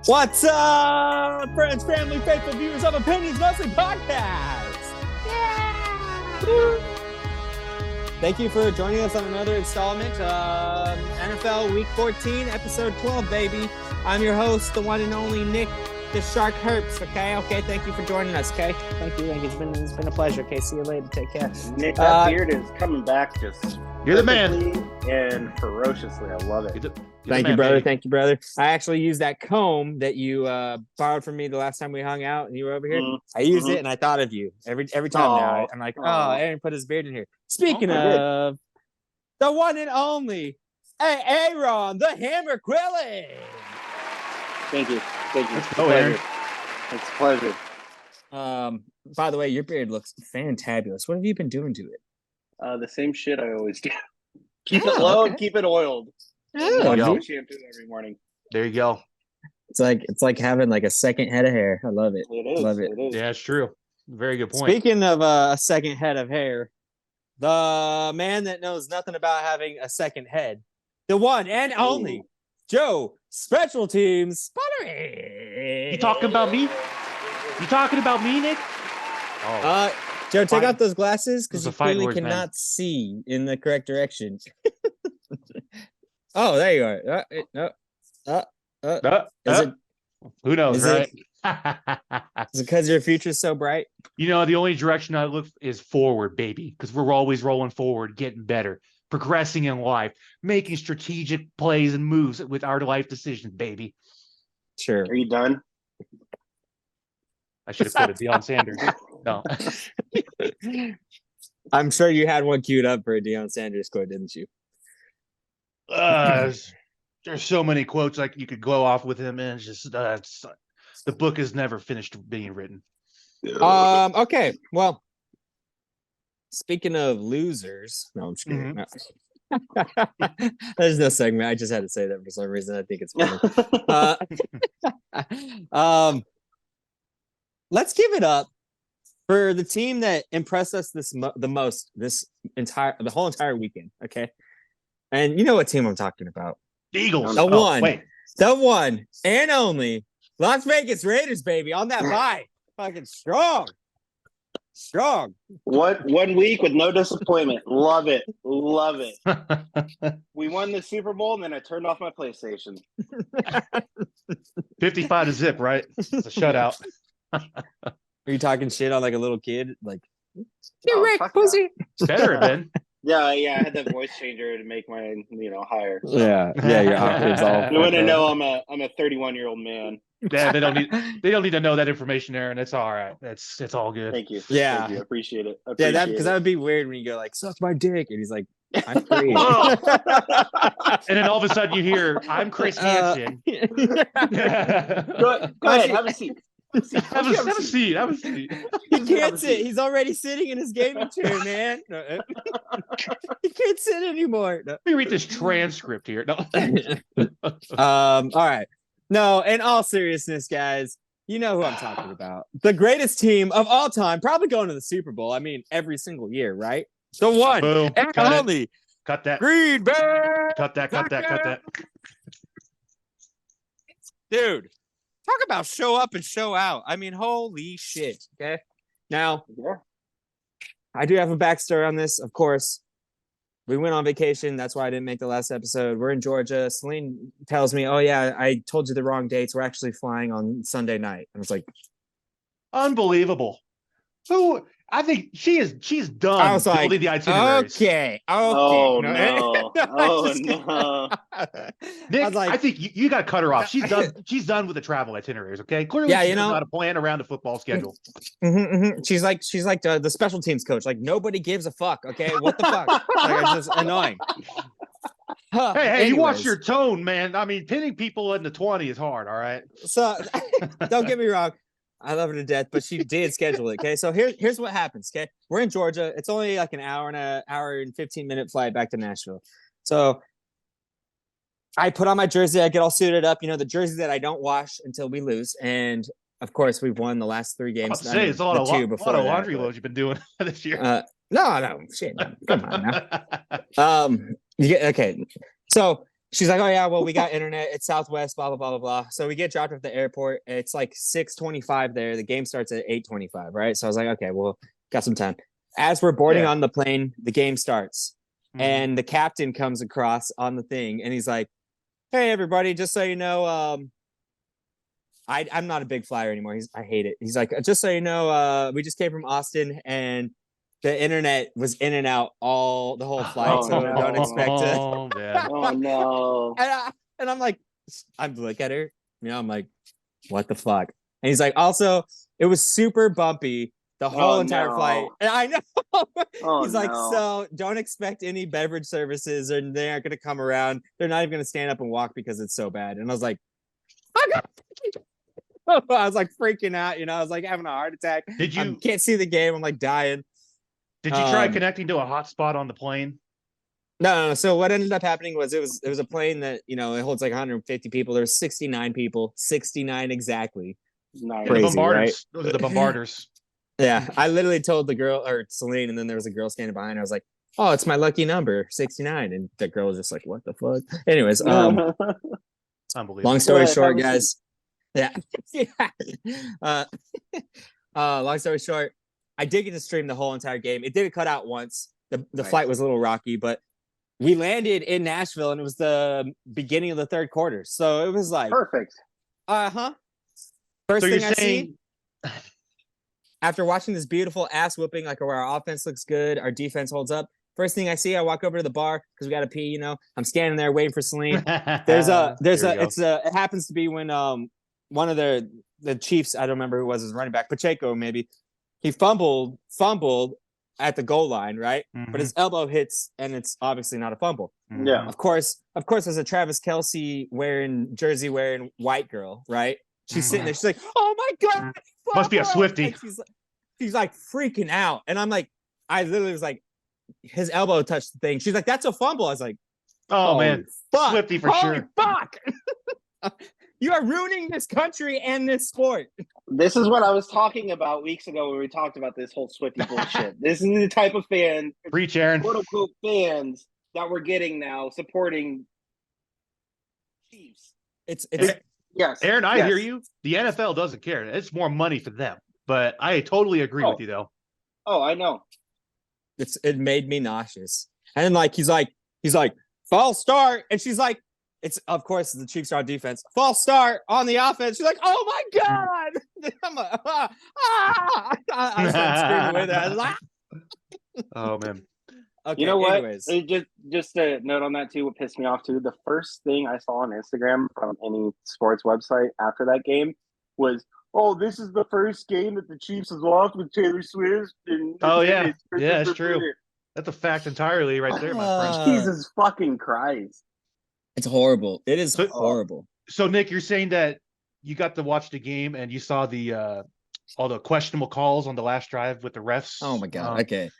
What's up, friends, family, faithful viewers of Opinions Mostly Podcast? Yeah! Woo. Thank you for joining us on another installment of NFL Week 14, Episode 12, baby. I'm your host, the one and only Nick, the Shark Herps, okay, thank you for joining us, okay? Thank you. It's been a pleasure, okay? See you later. Take care. Nick, that beard is coming back just you're the man. And ferociously. I love it. Thank you, brother. Thank you, brother. I actually used that comb that you borrowed from me the last time we hung out and you were over here. I used it and I thought of you every time now. I'm like, Aaron put his beard in here. Speaking of the one and only Aaron, the Hammer Quilly. Thank you. Aaron. It's a pleasure. By the way, your beard looks fantabulous. What have you been doing to it? The same shit I always do. Keep it low and keep it oiled. Oh, Shampoo every morning. There you go. It's like having like a second head of hair. I love it. It is. Love it. Yeah, it's true. Very good point. Speaking of a second head of hair, the man that knows nothing about having a second head, the one and only Joe Special Teams Sputtery. You talking about me? Nick? Joe, take out those glasses because you fighting clearly words, cannot man. see in the correct direction. Oh, there you are. Who knows, is right? Is it because your future's so bright? You know, the only direction I look is forward, baby, because we're always rolling forward, getting better, progressing in life, making strategic plays and moves with our life decisions, baby. Sure. Are you done? I should have quoted Deion Sanders. No. I'm sure you had one queued up for a Deion Sanders quote, didn't you? There's so many quotes like you could go off with him, and it's just the book is never finished being written. Okay. Well, speaking of losers, no, I'm just kidding. No. There's no segment. I just had to say that for some reason. I think it's funny. Let's give it up for the team that impressed us the most the whole entire weekend. Okay, and you know what team I'm talking about? The Eagles. The one and only Las Vegas Raiders, baby, on that bye. Fucking strong. What 1 week with no disappointment. Love it. We won the Super Bowl and then I turned off my PlayStation. 55 to zip, right? It's a shutout. Are you talking shit on like a little kid? Like, Rick, pussy. Better have been. Yeah, I had that voice changer to make mine, higher. So. Yeah, your octaves all. You want to know I'm a 31-year-old man. Yeah, they don't need to know that information, Aaron. It's all right. It's all good. Thank you. Yeah. Thank you. I appreciate it. Because that would be weird when you go like, suck my dick, and he's like, I'm free. And then all of a sudden you hear, I'm Chris Hansen. Go ahead, have a seat. Have a seat. He can't sit. He's already sitting in his gaming chair, man. He can't sit anymore. No. Let me read this transcript here. No. All right. No, in all seriousness, guys, you know who I'm talking about. The greatest team of all time, probably going to the Super Bowl. I mean, every single year, right? The one Boom. and Cut only Cut that. Green Bay. Cut that. Dude, talk about show up and show out. I mean, holy shit. Okay. Now, I do have a backstory on this, of course. We went on vacation. That's why I didn't make the last episode. We're in Georgia. Celine tells me, oh, yeah, I told you the wrong dates. We're actually flying on Sunday night. I was like, unbelievable. So I think she's done I was like, building the itineraries. Okay. Oh, no. Nick, I think you got to cut her off. She's done. She's done with the travel itineraries. Okay, clearly, she knows how to plan around a football schedule. She's like the special teams coach. Like nobody gives a fuck. Okay, what the fuck? Like, it's just annoying. Hey, you watch your tone, man. I mean, pinning people in the 20 is hard. All right. So don't get me wrong. I love her to death, but she did schedule it. Okay, so here's what happens. Okay, we're in Georgia. It's only like an hour and 15-minute flight back to Nashville. So I put on my jersey. I get all suited up. The jersey that I don't wash until we lose. And of course, we've won the last 3 games. It's a lot of laundry loads you've been doing this year. No, shit. Come on now. Okay. So she's like, oh yeah, well, we got internet. It's Southwest, blah, blah, blah, blah, blah. So we get dropped off at the airport. It's like 6:25 there. The game starts at 8:25, right? So I was like, okay, well, got some time. As we're boarding on the plane, the game starts. And the captain comes across on the thing, and he's like, hey, everybody, just so you know, I'm not a big flyer anymore. I hate it. He's like, just so you know, we just came from Austin, and the internet was in and out the whole flight, so don't expect to. Oh, man. Oh no! And I'm like, I'm look at her, I'm like, what the fuck? And he's like, also, it was super bumpy the whole entire flight. And I know. He's like, so don't expect any beverage services, or they aren't going to come around. They're not even going to stand up and walk because it's so bad. And I was like, I was like freaking out. I was like having a heart attack. I can't see the game. I'm like dying. Did you try connecting to a hotspot on the plane? No. So what ended up happening was it was a plane that it holds like 150 people. There was 69 people, 69 exactly. Nice. Crazy, the bombarders. Right? Those are the bombarders. Yeah, I literally told the girl, or Celine, and then there was a girl standing behind her. I was like, oh, it's my lucky number, 69. And the girl was just like, what the fuck? Anyways, Unbelievable. long story short, guys. Yeah. Long story short, I did get to stream the whole entire game. It did cut out once. The flight was a little rocky, but we landed in Nashville, and it was the beginning of the third quarter. So it was like perfect. First thing I see after watching this beautiful ass whooping, like where our offense looks good, our defense holds up. First thing I see, I walk over to the bar because we got to pee. I'm standing there waiting for Celine. It happens to be when one of the Chiefs, I don't remember who was his running back, Pacheco maybe, he fumbled at the goal line, right? But his elbow hits, and it's obviously not a fumble. Yeah. Of course, as a Travis Kelce jersey wearing white girl, right? She's sitting there. She's like, "Oh my god, must be a Swiftie." She's like freaking out, and I'm like, I literally was like, his elbow touched the thing. She's like, "That's a fumble." I was like, "Oh man, fuck. Swiftie for sure." Fuck! You are ruining this country and this sport. This is what I was talking about weeks ago when we talked about this whole Swiftie bullshit. This is the type of fan, Preach, Aaron, quote unquote fans that we're getting now supporting Chiefs. It's yes, Aaron, I hear you. The NFL doesn't care. It's more money for them. But I totally agree with you, though. Oh, I know. It made me nauseous. And then he's like, false start, and she's like, it's of course the Chiefs are on defense. False start on the offense. She's like, oh my god! I'm like, I started screaming with her. I was like, oh man. Okay, you know what? Anyways. Just a note on that too. What pissed me off too, the first thing I saw on Instagram from any sports website after that game was, "Oh, this is the first game that the Chiefs has lost with Taylor Swift." It's true. That's a fact entirely, right there, my friend. Jesus fucking Christ! It's horrible. It is horrible. So, Nick, you're saying that you got to watch the game and you saw the all the questionable calls on the last drive with the refs. Oh my god! Okay.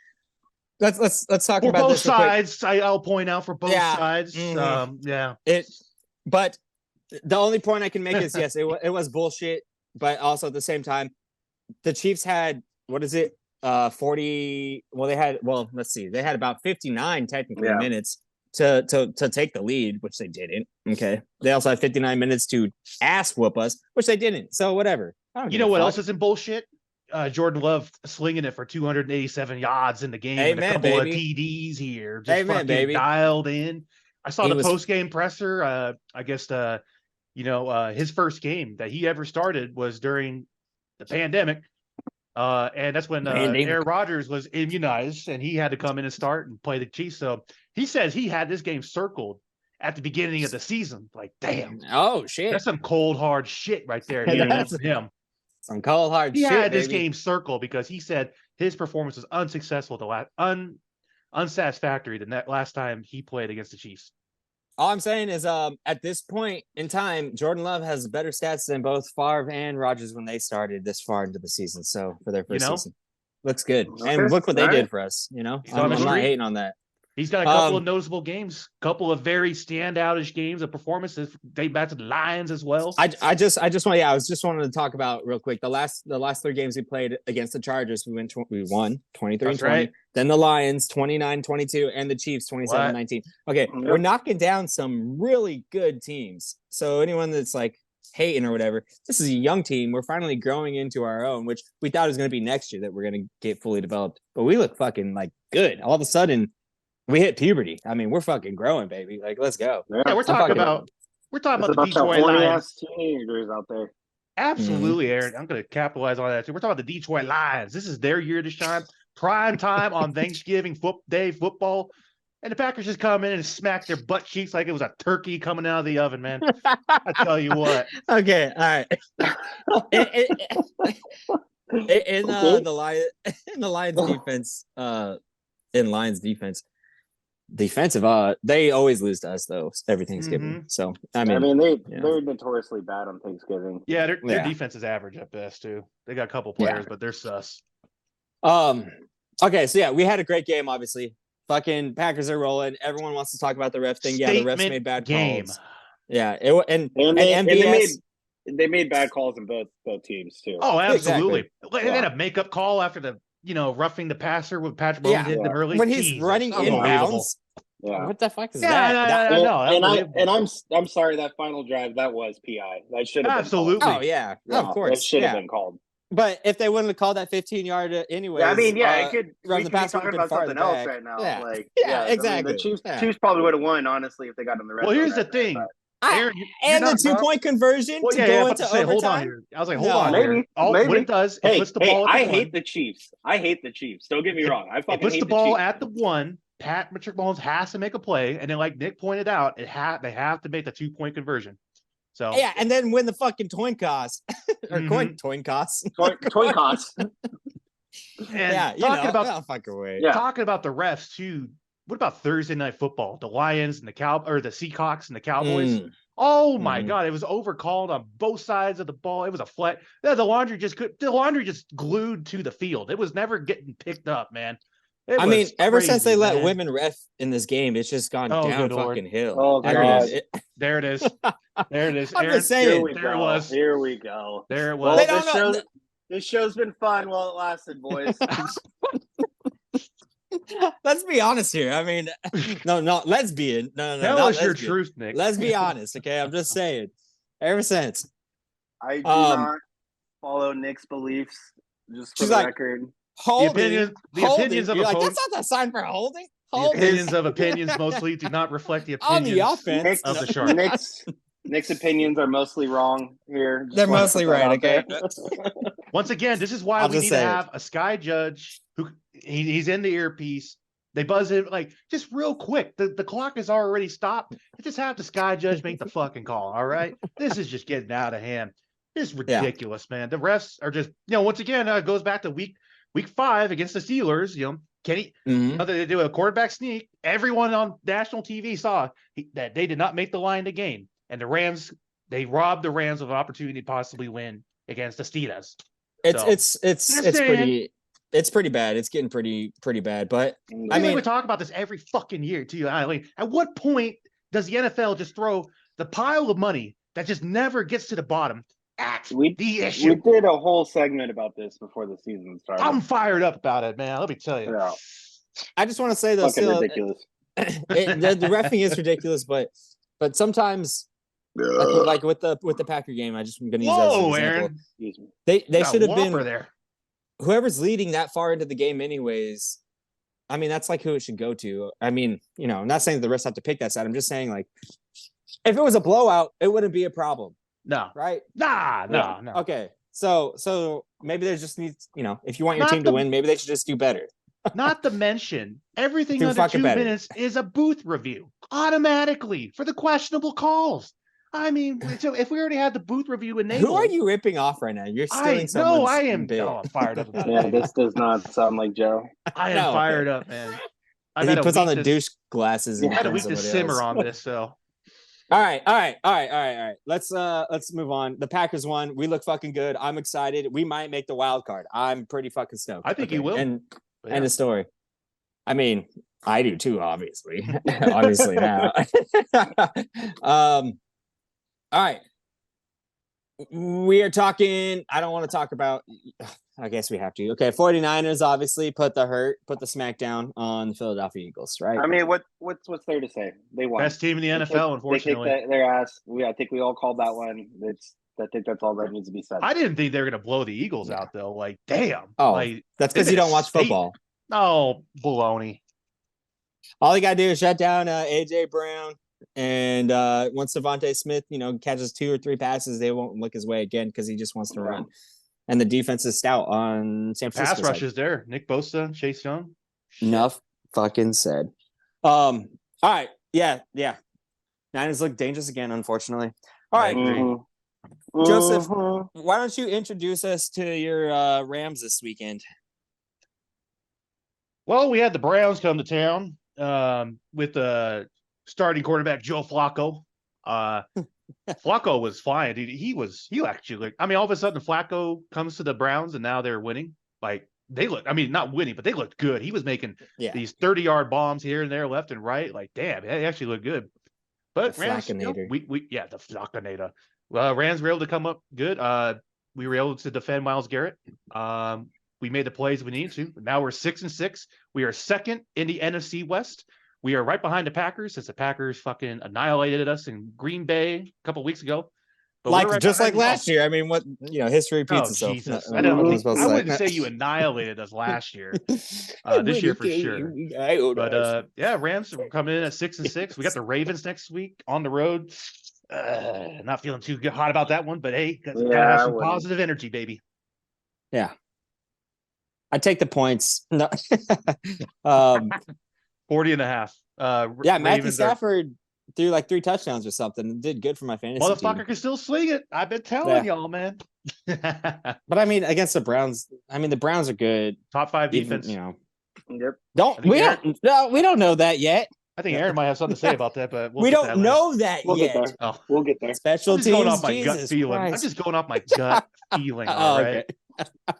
Let's talk for about both this sides. I'll point out for both sides. But the only point I can make is yes, it was bullshit. But also at the same time, the Chiefs had 40. Well, let's see, they had about 59 technically minutes to take the lead, which they didn't. Okay, they also had 59 minutes to ass whoop us, which they didn't. So whatever. You know what else isn't bullshit? Jordan Love slinging it for 287 yards in the game, and a couple of TDs here, just fucking dialed in. I saw the post-game presser. I guess his first game that he ever started was during the pandemic, and that's when Aaron Rodgers was immunized, and he had to come in and start and play the Chiefs. So he says he had this game circled at the beginning of the season. Like, damn, oh shit, that's some cold hard shit right there. From him. Some cold hard shit. He had this baby. Game circled because he said his performance was unsuccessful unsatisfactory the last time he played against the Chiefs. All I'm saying is, at this point in time, Jordan Love has better stats than both Favre and Rodgers when they started this far into the season. So for their first season, looks good. And look what they did for us. I'm not hating on that. He's got a couple of noticeable games, couple of very standoutish games of performances date back to the Lions as well. I just wanted to talk about real quick the last 3 games we played against the Chargers. We won 23-20. Right. Then the Lions 29-22 and the Chiefs 27-19. Okay, we're knocking down some really good teams. So anyone that's like hating or whatever, this is a young team. We're finally growing into our own, which we thought was going to be next year that we're going to get fully developed. But we look fucking like good. All of a sudden, we hit puberty. I mean, we're fucking growing, baby. Like, let's go. Yeah, we're talking about the Detroit Lions. Teenagers out there. Absolutely, Aaron. I'm going to capitalize on that too. We're talking about the Detroit Lions. This is their year to shine. Prime time on Thanksgiving Day football. And the Packers just come in and smack their butt cheeks like it was a turkey coming out of the oven, man. I tell you what. Okay, all right. In the Lions defense, defensive, they always lose to us though every Thanksgiving. So they're notoriously bad on Thanksgiving. Yeah, their defense is average at best too. They got a couple players, but they're sus. Okay, so yeah, we had a great game. Obviously, fucking Packers are rolling. Everyone wants to talk about the ref thing. Yeah, the refs made bad calls. Yeah, they made bad calls in both teams too. Oh, absolutely. Exactly. They had a makeup call after the roughing the passer with Patrick Mahomes hit them early. When he's running inbounds. Yeah. What the fuck is that? I'm sorry, that final drive, that was PI. That should have absolutely. Been called. Oh yeah. Of course. It should have been called. But if they wouldn't have called that 15-yard anyway, it could run the pass. Talking about something else right now. Exactly. The Chiefs probably would have won, honestly, if they got in the red. Well, here's the thing. Aaron, and the 2-point conversion to go into overtime. Hold on here. I was like, hold on. Maybe. What it does, it puts the ball at the 1. I hate the Chiefs. Don't get me wrong. I fucking puts the ball at the 1. Patrick Mahomes has to make a play, and then, like Nick pointed out, they have to make the 2-point conversion. So and then when the fucking coin costs or coin costs. Coin costs. And talking about the refs too. What about Thursday Night Football? The Lions and the Seahawks and the Cowboys. Oh my God! It was overcalled on both sides of the ball. It was a flat. The laundry just glued to the field. It was never getting picked up, man. Ever since they let women ref in this game, it's just gone down fucking hill. Oh God! There it is. There it is. I'm just saying. Here we go. There it was. Well, this show's been fun while it lasted, boys. Let's be honest here. I mean, not lesbian. No. Tell us your truth, Nick. Let's be honest, okay? I'm just saying. Ever since. I do not follow Nick's beliefs, just for the record. The opinions of that's not the sign for holding. The opinions of opinions mostly do not reflect the opinions on the offense of the Sharks. Nick's opinions are mostly wrong here. They're mostly right, okay? Once again, this is why we need to have a sky judge who he's in the earpiece. They buzz it like just real quick. The clock is already stopped. Just have the sky judge make the fucking call. All right. This is just getting out of hand. It's ridiculous, man. The refs are just, once again, it goes back to week 5 against the Steelers. Kenny, they do a quarterback sneak. Everyone on national TV saw that they did not make the line to gain. And the Rams, they robbed the Rams of an opportunity to possibly win against the Steelers. It's pretty bad. It's getting pretty bad. But we talk about this every fucking year too. Like, at what point does the NFL just throw the pile of money that just never gets to the bottom at the issue? We did a whole segment about this before the season started. I'm fired up about it, man. Let me tell you. Yeah. I just want to say though, ridiculous. The reffing is ridiculous, but sometimes. Like with the Packer game, I'm going to use that as an example. Aaron. They should have been there. Whoever's leading that far into the game anyways. I mean, that's like who it should go to. I mean, I'm not saying that the refs have to pick that side. I'm just saying, like, if it was a blowout, it wouldn't be a problem. No. Right? No. Okay. So maybe there just needs, if you want your team to win, maybe they should just do better. Not to mention, everything under 2 minutes is a booth review automatically for the questionable calls. I mean, so if we already had the booth review enabled, who are you ripping off right now? You're stealing someone's. No, I am. I'm fired up about it. This does not sound like Joe. I am fired up, man. He puts on the douche glasses. I had a week to simmer on this, so. All right. Let's move on. The Packers won. We look fucking good. I'm excited. We might make the wild card. I'm pretty fucking stoked. I think you will. End of story. I mean, I do too, obviously. Obviously now. All right. We are talking. I don't want to talk about. I guess we have to. Okay, 49ers obviously put the smackdown on the Philadelphia Eagles, right? I mean, what's there to say? They won. Best team in the NFL, unfortunately. They kicked their ass. I think we all called that one. I think that's all that needs to be said. I didn't think they were going to blow the Eagles out, though. Like, damn. Oh, like, that's because you don't watch football. No, baloney. All you got to do is shut down A.J. Brown. And once Devontae Smith, catches 2 or 3 passes, they won't look his way again because he just wants to run. And the defense is stout on San Francisco. Pass rush is there. Nick Bosa, Chase Young. Enough fucking said. All right. Yeah. Niners look dangerous again, unfortunately. All right. Mm-hmm. Joseph, why don't you introduce us to your Rams this weekend? Well, we had the Browns come to town with starting quarterback Joe Flacco. Flacco was flying, dude. He actually, all of a sudden Flacco comes to the Browns and now they're winning. Like they look, not winning, but they looked good. He was making these 30-yard bombs here and there, left and right. Like, damn, they actually looked good. But the Rams, Flacconator. The Flacconator. Well, Rams were able to come up good. We were able to defend Myles Garrett. We made the plays we needed to. Now we're 6-6. We are second in the NFC West. We are right behind the Packers since the Packers fucking annihilated us in Green Bay a couple weeks ago. But just like last year. What history repeats itself. Jesus. I wouldn't say you annihilated us last year. This year for sure. But Rams are coming in at 6-6. We got the Ravens next week on the road. Not feeling too hot about that one, but hey, gotta have some positive energy, baby. Yeah. I take the points. No. 40.5. Matthew Stafford threw like 3 touchdowns or something and did good for my fantasy Motherfucker team. Can still sling it. I've been telling y'all, man. But against the Browns, the Browns are good. Top 5 defense. Yep. We don't know that yet. I think Aaron might have something to say about that, but we don't know that yet. Get there. We'll get there. Special teams. Going off my gut feeling. I'm just going off my gut feeling. All right. Okay.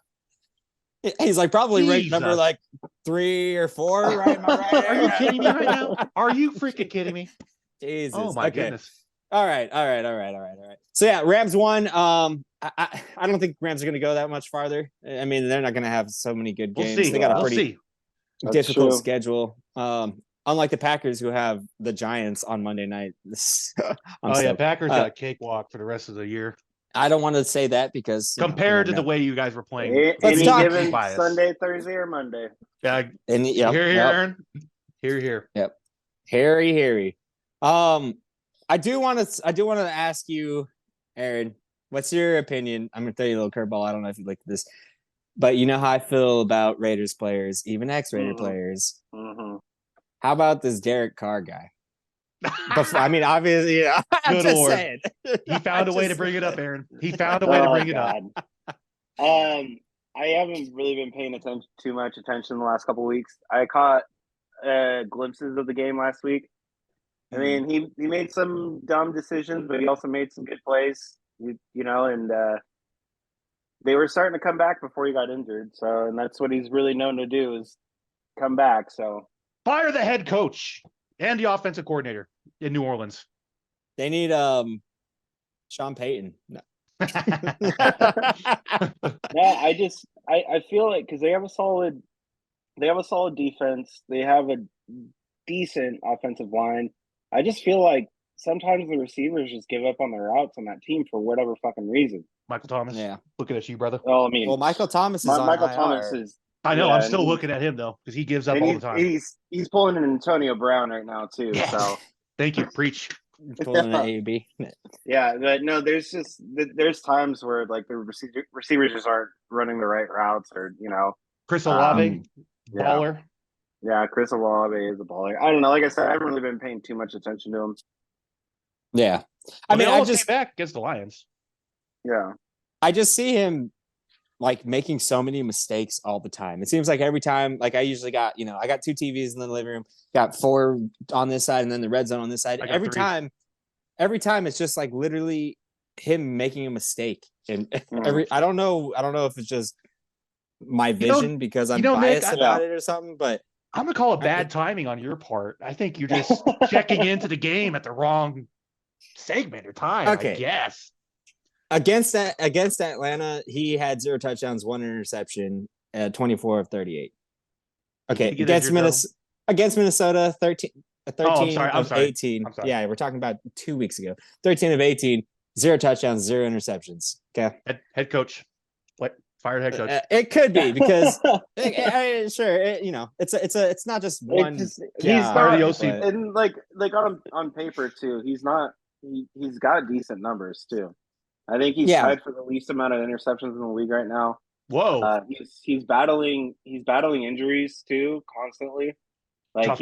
He's like probably ranked number like 3 or 4, right? Am I right? Are you kidding me right now? Are you freaking kidding me? Jesus. Oh my goodness. All right. So yeah, Rams won. I don't think Rams are going to go that much farther. They're not going to have so many good games. We'll see. They got a pretty difficult schedule. Unlike the Packers, who have the Giants on Monday night. Packers got a cakewalk for the rest of the year. I don't want to say that because compared to the way you guys were playing, any given Sunday, Thursday, or Monday. Yeah, Aaron. Here. Yep, Harry. I do want to ask you, Aaron, what's your opinion? I'm gonna throw you a little curveball. I don't know if you like this, but you know how I feel about Raiders players, even ex-Raider players. Mm-hmm. How about this Derek Carr guy? Obviously, I'm just saying. He found a way to bring it up, Aaron. He found a way to bring it up. I haven't really been paying too much attention the last couple of weeks. I caught glimpses of the game last week. He made some dumb decisions, but he also made some good plays. And they were starting to come back before he got injured. So, and that's what he's really known to do is come back. So, fire the head coach and the offensive coordinator in New Orleans. They need Sean Payton. No. I feel like because they have a solid defense, they have a decent offensive line. I just feel like sometimes the receivers just give up on their routes on that team for whatever fucking reason. Michael Thomas, looking at you, brother. Well, Michael Thomas is on Michael IR. Thomas is. I know. I'm still looking at him though because he gives up all the time. He's pulling an Antonio Brown right now too. Yes. So thank you, preach. Pulling an AUB. Yeah, but no, there's times where like the receivers just aren't running the right routes, or Chris Olave, baller. Yeah, Chris Olave is a baller. I don't know. Like I said, I haven't really been paying too much attention to him. Yeah, I just came back against the Lions. Yeah, I just see him like making so many mistakes all the time. It seems like every time, like I usually got, I got 2 TVs in the living room, got 4 on this side and then the red zone on this side. Every 3. time it's just like literally him making a mistake. And I don't know if it's just my vision because I'm biased about it or something, but I'm gonna call it bad timing on your part. I think you're just checking into the game at the wrong segment or time. Okay. I guess. Against Atlanta, he had 0 touchdowns, 1 interception, 24 of 38. Okay, against Minnesota, 13 of 18. Yeah, we're talking about 2 weeks ago. 13 of 18, 0 touchdowns, 0 interceptions. Okay. Head coach. What? Fired head coach. It could be because sure, it's not just one. He's not the OC. And like on paper too, he's got decent numbers too. I think he's tied for the least amount of interceptions in the league right now. Whoa. He's battling injuries too constantly. Like tough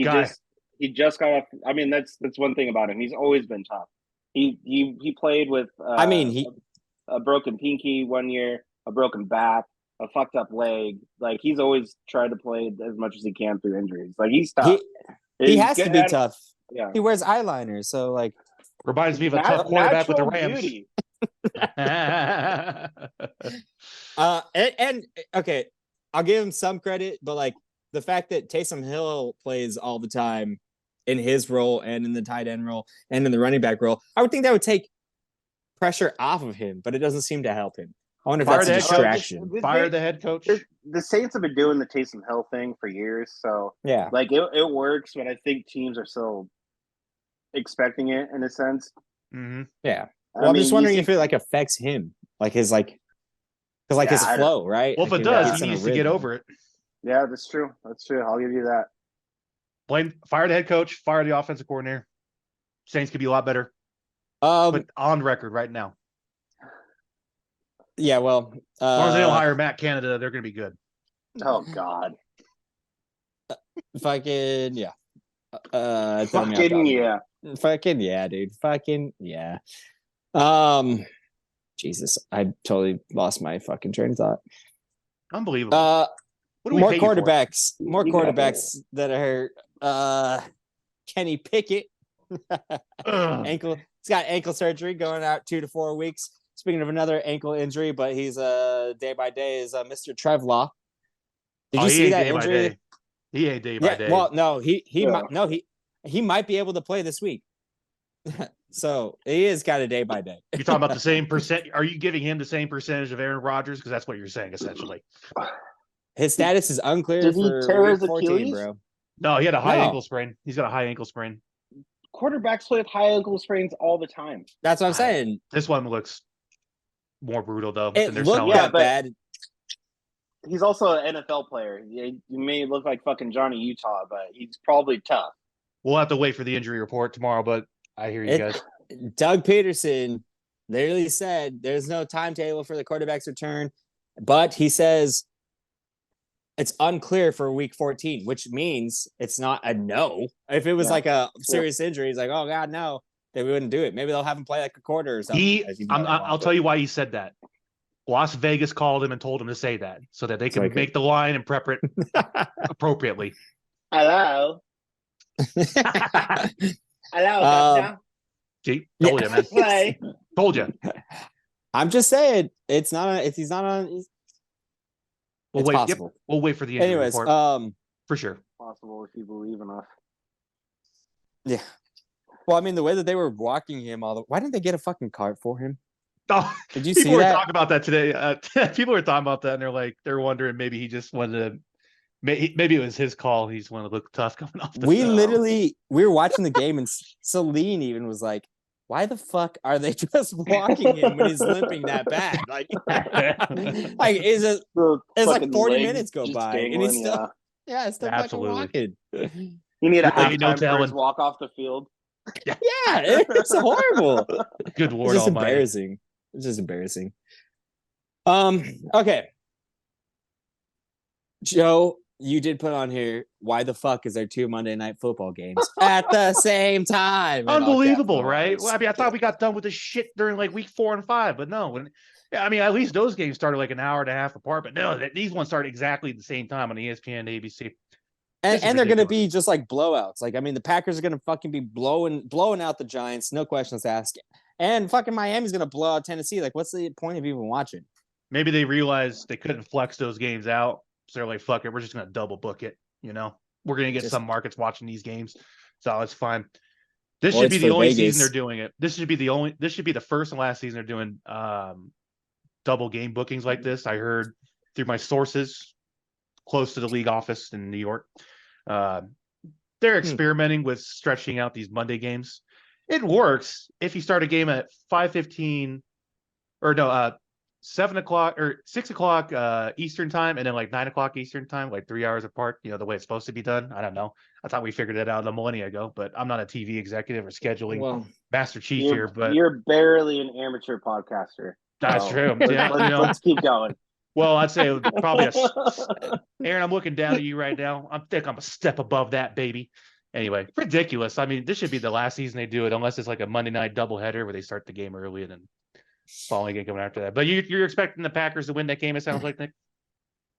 he just got off. I mean, that's one thing about him. He's always been tough. He played with a broken pinky 1 year, a broken back, a fucked up leg. Like he's always tried to play as much as he can through injuries. Like he's tough. He has to be tough. Yeah. He wears eyeliner, so like reminds me of a tough quarterback with the Rams. And okay, I'll give him some credit, but like the fact that Taysom Hill plays all the time in his role and in the tight end role and in the running back role, I would think that would take pressure off of him, but it doesn't seem to help him. I wonder if that's a distraction. Fire the head coach. The Saints have been doing the Taysom Hill thing for years, so yeah, like it works, but I think teams are still expecting it in a sense. Mm-hmm. Yeah. Well, I'm just wondering if it like affects him, like his his flow, right? Well, if it does, he needs to get over it. Yeah, that's true. I'll give you that. Fire the head coach, fire the offensive coordinator. Saints could be a lot better. But on record right now. Yeah, well, as long as they don't hire Matt Canada, they're going to be good. Oh God. Fucking yeah. Fucking yeah. Fucking yeah, dude. Fucking yeah. Jesus, I totally lost my fucking train of thought. Unbelievable. More quarterbacks that are Kenny Pickett. He's got ankle surgery going out 2 to 4 weeks. Speaking of another ankle injury, but he's day by day is Mr. Trevlaw. Did you see that injury? He ain't day by day. Well, no, he might be able to play this week. So he is kind of day by day. You're talking about the same percent. Are you giving him the same percentage of Aaron Rodgers? Because that's what you're saying essentially. His status is unclear. Did he tear his Achilles, bro? No, he had a high ankle sprain. He's got a high ankle sprain. Quarterbacks play with high ankle sprains all the time. That's what I'm saying. This one looks more brutal though. It looked that bad. He's also an NFL player. You may look like fucking Johnny Utah, but he's probably tough. We'll have to wait for the injury report tomorrow, but I hear you guys. Doug Peterson literally said there's no timetable for the quarterback's return, but he says it's unclear for week 14, which means it's not a no. If it was like a serious injury, he's like, oh God, no, then we wouldn't do it. Maybe they'll have him play like a quarter or something. I'll tell you why he said that. Las Vegas called him and told him to say that so that they can make the line and prep it appropriately. Hello. Hello. See, told you, man. Play. Told you. I'm just saying, it's not. If he's not on, we'll wait. Yep, we'll wait for the injury report. For sure. Possible if you believe enough. Yeah. Well, I mean, the way that they were walking him, why didn't they get a fucking cart for him? Oh, did you see that? People were talking about that today. People were talking about that, and they're wondering maybe he just wanted to. Maybe it was his call. He just wanted to look tough coming off the field. We were watching the game, and Celine even was like, "Why the fuck are they just walking him when he's limping that bad? Like it's like 40 minutes go by, and he's still, it's still fucking walking. You need a halftime for his walk off the field. Yeah, it's horrible. Good Lord, it's just embarrassing. It's just embarrassing. Okay, Joe. You did put on here, why the fuck is there 2 Monday Night Football games at the same time? Unbelievable, right? Well, I mean, I thought we got done with this shit during like week 4 and 5, but no. I mean, at least those games started like an hour and a half apart, but no, these ones started exactly the same time on ESPN and ABC. And they're going to be just like blowouts. Like, I mean, the Packers are going to fucking be blowing out the Giants, no questions asked. And fucking Miami's going to blow out Tennessee. Like, what's the point of even watching? Maybe they realized they couldn't flex those games out. So they're like, fuck it, we're just going to double book it, you know? we're going to get some markets watching these games. So it's fine. This should be the only season they're doing it. This should be the first and last season they're doing double game bookings like this. I heard through my sources close to the league office in New York. They're experimenting with stretching out these Monday games. It works if you start a game at 5:15 or 7 o'clock or 6 o'clock Eastern time, and then like 9 o'clock Eastern time, like 3 hours apart, the way it's supposed to be done. I don't know. I thought we figured it out a millennia ago, but I'm not a TV executive or scheduling master chief here. But you're barely an amateur podcaster. That's true. Let's keep going. Well, I'd say it was probably Aaron, I'm looking down at you right now. I think I'm a step above that, baby. Anyway, ridiculous. I mean, this should be the last season they do it, unless it's like a Monday night doubleheader where they start the game early and then following game coming after that. But you're expecting the Packers to win that game, it sounds like, Nick?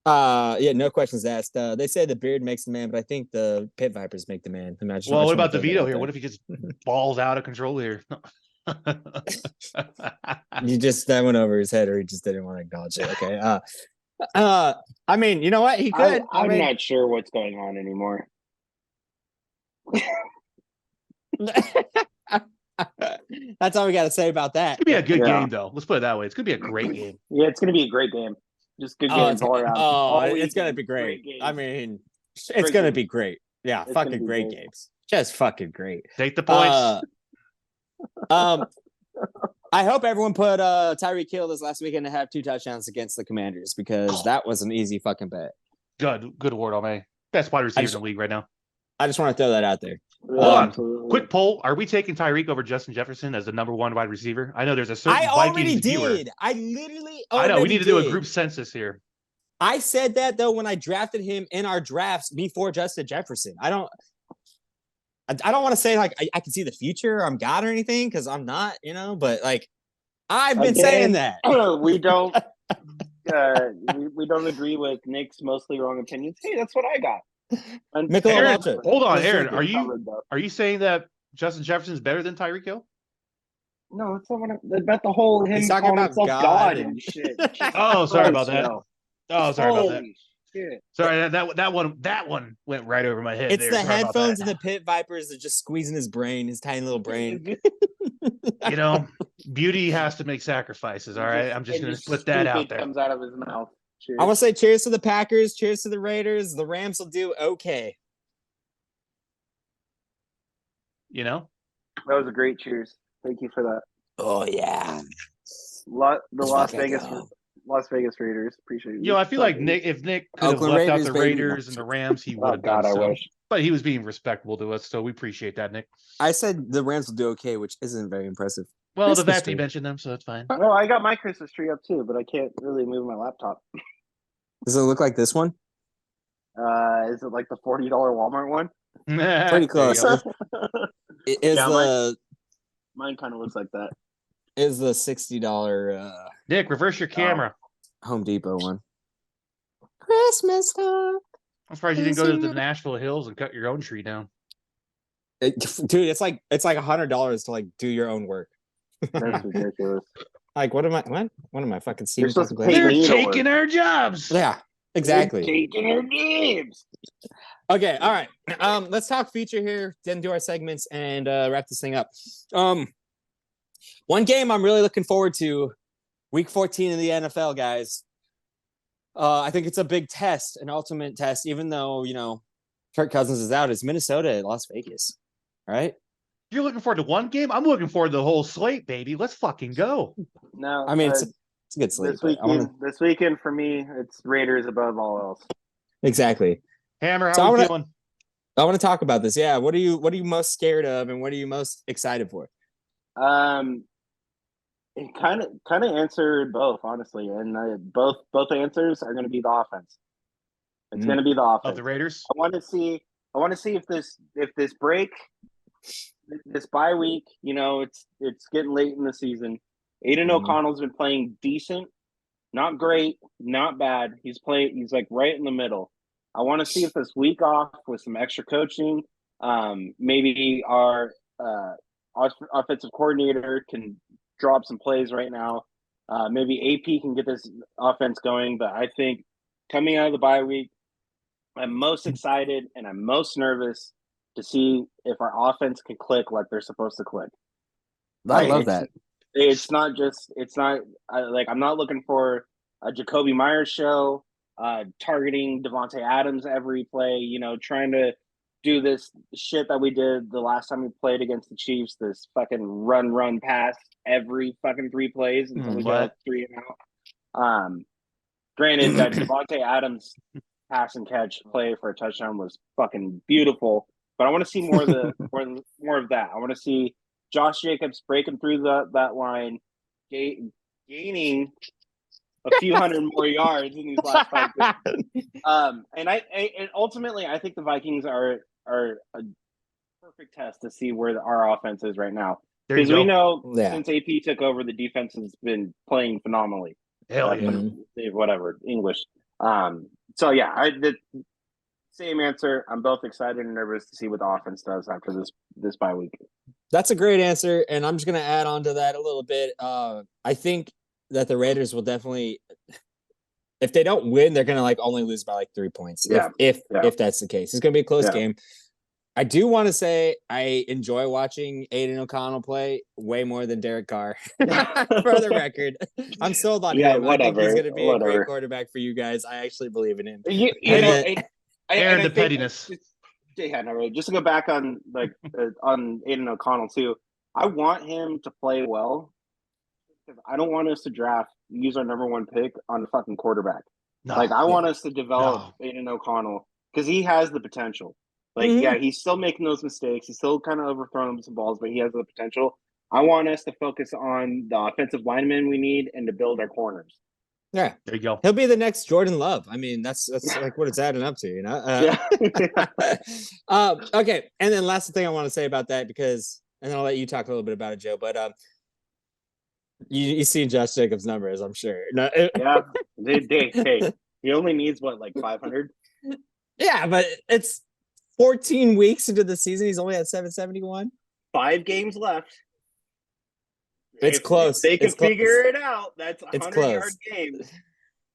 Yeah, no questions asked. They say the beard makes the man, but I think the Pit Vipers make the man. Well, what about DeVito here? What if he just balls out of control here? You just that went over his head, or he just didn't want to acknowledge it. Okay. I mean, you know what? He could. I'm not sure what's going on anymore. That's all we got to say about that. It's gonna be a good game, though. Let's put it that way. It's gonna be a great game. Yeah, it's gonna be a great game. Just good games all around. It's gonna be great. I mean, it's gonna be great. Yeah, it's fucking great games. Just fucking great. Take the points. I hope everyone put Tyreek Hill this last weekend to have 2 touchdowns against the Commanders, because that was an easy fucking bet. Good award on me. Best wide receiver in the league right now. I just want to throw that out there. Hold on. Quick poll. Are we taking Tyreek over Justin Jefferson as the number 1 wide receiver? I know there's a certain Vikings viewer. I literally I know. We need to do a group census here. I said that, though, when I drafted him in our drafts before Justin Jefferson. I don't want to say like I can see the future, I'm God or anything, because I'm not, but like I've been saying that. We don't we don't agree with Nick's mostly wrong opinions. Hey, that's what I got. Aaron, hold on, Aaron. Are you saying that Justin Jefferson is better than Tyreek Hill? No, it's not about the whole him calling himself God and shit. Oh, sorry about that. Oh, sorry about that. Shit. Sorry, that one went right over my head. It's the headphones and the Pit Vipers that just squeezing his brain, his tiny little brain. Beauty has to make sacrifices. All right, I'm just going to split that out there. Comes out of his mouth. Cheers. I want to say cheers to the Packers, cheers to the Raiders. The Rams will do okay. That was a great cheers. Thank you for that. Oh yeah, the Las Vegas Raiders. Appreciate you. I feel like if Nick could have left out the Raiders and the Rams, he would have done so. I wish. But he was being respectful to us, so we appreciate that, Nick. I said the Rams will do okay, which isn't very impressive. Well, the vet mentioned them, so it's fine. Well, I got my Christmas tree up too, but I can't really move my laptop. Does it look like this one? Is it like the $40 Walmart one? Pretty close. Mine kind of looks like that. Is the $60 Nick, reverse your camera. Home Depot one. Christmas time. I'm surprised you didn't go to the Nashville Hills and cut your own tree down. Dude, it's like $100 to like do your own work. That's ridiculous. Like, what am I fucking seeing? They're taking our jobs. Yeah, exactly. They're taking our jobs. Okay, all right. Let's talk feature here, then do our segments and wrap this thing up. One game I'm really looking forward to, week 14 in the NFL, guys. I think it's a big test, an ultimate test, even though, Kirk Cousins is out. It's Minnesota at Las Vegas. All right. You're looking forward to one game? I'm looking forward to the whole slate, baby. Let's fucking go. No, I mean, it's a good slate. This weekend for me, it's Raiders above all else. Exactly. Hammer, how are you feeling? I want to talk about this. Yeah. What are you most scared of, and what are you most excited for? It kind of answered both, honestly, and both answers are going to be the offense. It's going to be the offense of the Raiders. I want to see if this break, this bye week, it's getting late in the season. Aiden O'Connell's been playing decent, not great, not bad. He's like right in the middle. I want to see if this week off with some extra coaching, maybe our offensive coordinator can draw up some plays right now. Maybe AP can get this offense going, but I think coming out of the bye week, I'm most excited and I'm most nervous to see if our offense can click like they're supposed to click. I love that. It's not I'm not looking for a Jacoby Myers show, targeting Devontae Adams every play, trying to do this shit that we did the last time we played against the Chiefs, this fucking run pass every fucking 3 plays until we go 3 and out. Granted that Devontae Adams pass and catch play for a touchdown was fucking beautiful, but I want to see more of more of that. I want to see Josh Jacobs breaking through that line, gaining a few hundred more yards in these last 5 games. And ultimately, I think the Vikings are a perfect test to see where our offense is right now. Because we know since AP took over, the defense has been playing phenomenally. Hell yeah. Whatever, English. So, the same answer. I'm both excited and nervous to see what the offense does after this bye week. That's a great answer, and I'm just going to add on to that a little bit. I think that the Raiders will definitely, if they don't win, they're going to only lose by 3 points. If that's the case, it's going to be a close game. I do want to say I enjoy watching Aiden O'Connell play way more than Derek Carr. For the record, I'm sold on him. Whatever, I think he's going to be a great quarterback for you guys. I actually believe in him. Aaron, the pettiness. Just to go back on on Aiden O'Connell too, I want him to play well because I don't want us to use our number 1 pick on the fucking quarterback. I want us to develop Aiden O'Connell because he has the potential. He's still making those mistakes. He's still kind of overthrowing some balls, but he has the potential. I want us to focus on the offensive linemen we need and to build our corners. Yeah, there you go. He'll be the next Jordan Love. I mean, that's what it's adding up to, Okay, and then last thing I want to say about that and then I'll let you talk a little bit about it, Joe. But you see Josh Jacobs' numbers, I'm sure. He only needs 500. Yeah, but it's 14 weeks into the season. He's only at 771. 5 games left. It's close. They can figure it out. That's 100-yard games.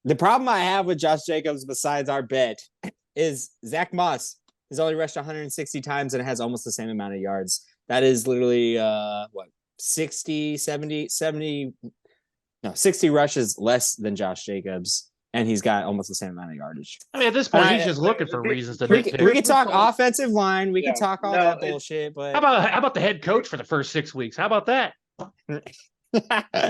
The problem I have with Josh Jacobs, besides our bet, is Zach Moss has only rushed 160 times and has almost the same amount of yards. That is literally 60 rushes less than Josh Jacobs, and he's got almost the same amount of yardage. I mean, at this point, he's just looking for reasons to. We can talk offensive line. We can talk all that bullshit. But how about the head coach for the first 6 weeks? How about that?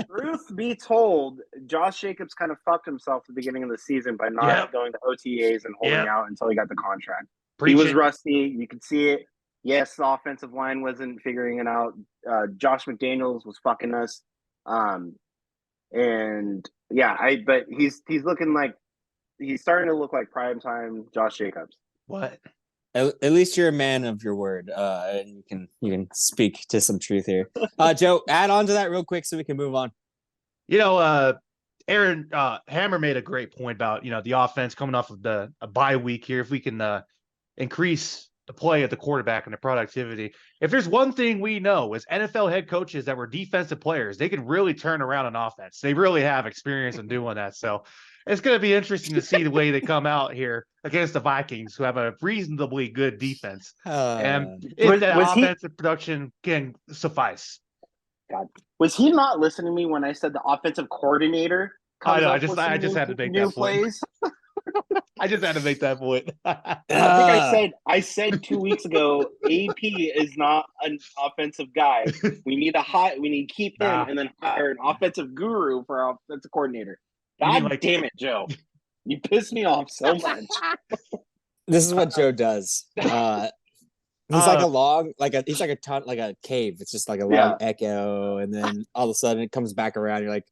Truth be told, Josh Jacobs kind of fucked himself at the beginning of the season by not going to OTAs and holding out until he got the contract. He was rusty. You could see it. Yes, the offensive line wasn't figuring it out. Josh McDaniels was fucking us. But he's looking like he's starting to look like primetime Josh Jacobs. What? At least you're a man of your word, and you can speak to some truth here. Joe, add on to that real quick so we can move on. Aaron Hammer made a great point about the offense coming off of a bye week here. If we can increase the play of the quarterback and the productivity, if there's one thing we know as NFL head coaches that were defensive players, they can really turn around an offense. They really have experience in doing that. So it's going to be interesting to see the way they come out here against the Vikings, who have a reasonably good defense. And if that offensive production can suffice. God, was he not listening to me when I said the offensive coordinator? I know. I just had to make that point. I just had to make that point. I think I said 2 weeks ago, AP is not an offensive guy. We need to keep him and then hire an offensive guru for our offensive coordinator. God damn it, Joe. You pissed me off so much. This is what Joe does. He's like a cave. It's just like a long echo, and then all of a sudden it comes back around. You're like,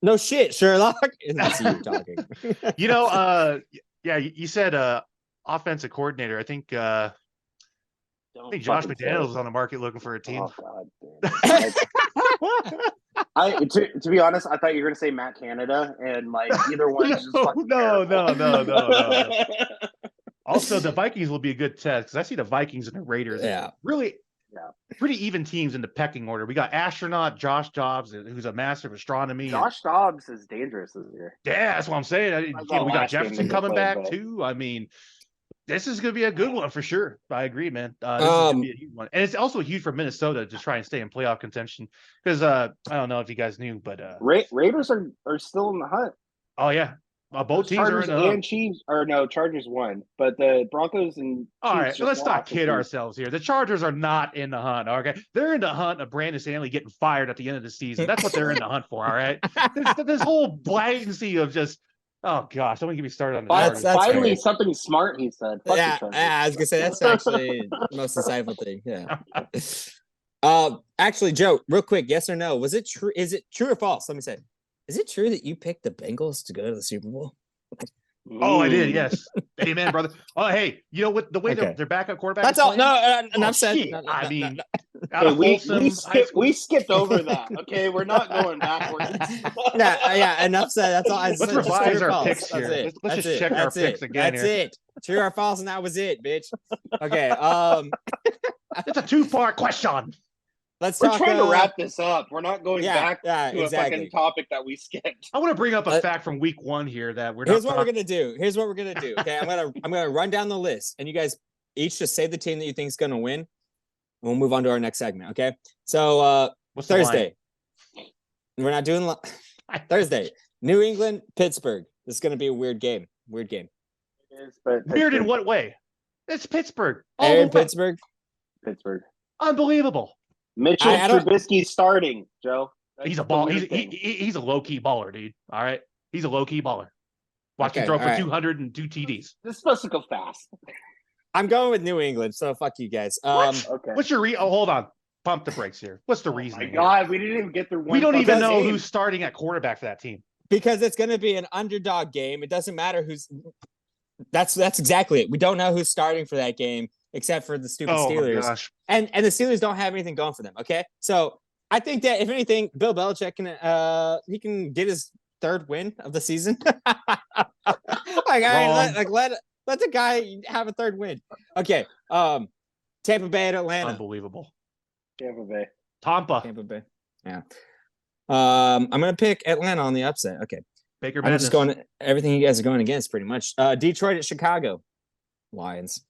no shit, Sherlock. And that's you talking. You said offensive coordinator. I think Josh McDaniels was on the market looking for a team. Oh, God, to be honest, I thought you were going to say Matt Canada, and either one is just fucking no. Also, the Vikings will be a good test because I see the Vikings and the Raiders. Really pretty even teams in the pecking order. We got astronaut Josh Dobbs, who's a master of astronomy. Josh Dobbs is dangerous this year. Yeah, that's what I'm saying. We got Jefferson coming back too. I mean, This is going to be a good one for sure. I agree, man. This is going to be a huge one. And it's also huge for Minnesota to try and stay in playoff contention because I don't know if you guys knew, but Raiders are still in the hunt. Oh, yeah. Both teams Chargers are in the and Chiefs, or no, Chargers won, but the Broncos and all Chiefs right, let's not kid ourselves here. The Chargers are not in the hunt, okay? They're in the hunt of Brandon Stanley getting fired at the end of the season. That's what they're in the hunt for, all right? This whole blankency of just, oh gosh, don't get me started on the Chargers. Finally, something smart he said. Yeah, I was gonna say that's actually the most insightful thing. Yeah. Actually, Joe, real quick, yes or no? Was it true? Is it true or false? Let me say, is it true that you picked the Bengals to go to the Super Bowl? Oh, I did. Yes. Amen, brother. Oh, hey, you know what? The way their backup quarterback. That's all. No, enough said. I mean, we skipped over that. Okay, we're not going backwards. Yeah, enough said. That's all. Let's revise our picks here. Let's just check our picks again. That's it. True or false, and that was it, bitch. Okay. It's a two-part question. We're trying to wrap this up. We're not going back to a fucking topic that we skipped. I want to bring up a fact from week 1 here that we're not. Here's what we're gonna do. Okay, I'm gonna run down the list, and you guys each just say the team that you think is gonna win. And we'll move on to our next segment. Okay. So what's Thursday? We're not doing Thursday. New England, Pittsburgh. This is gonna be a weird game. Weird game. It is, but weird in what way? It's Pittsburgh. Pittsburgh. Unbelievable. Mitchell Trubisky starting, Joe. He's a ball. He's a low key baller, dude. All right, he's a low key baller. Watch him throw for 202 TDs. This is supposed to go fast. I'm going with New England, so fuck you guys. Okay. What's your hold on? Pump the brakes here. What's the reason? My God, we didn't even get through one. We don't even know who's starting at quarterback for that team because it's going to be an underdog game. It doesn't matter who's. That's exactly it. We don't know who's starting for that game. Except for the stupid Steelers. And the Steelers don't have anything going for them, okay? So I think that if anything, Bill Belichick can get his 3rd win of the season. Let the guy have a 3rd win. Okay. Tampa Bay at Atlanta. Unbelievable. Tampa Bay. Tampa Bay. Yeah. I'm gonna pick Atlanta on the upset. Okay. Baker I'm just going everything you guys are going against pretty much. Detroit at Chicago. Lions.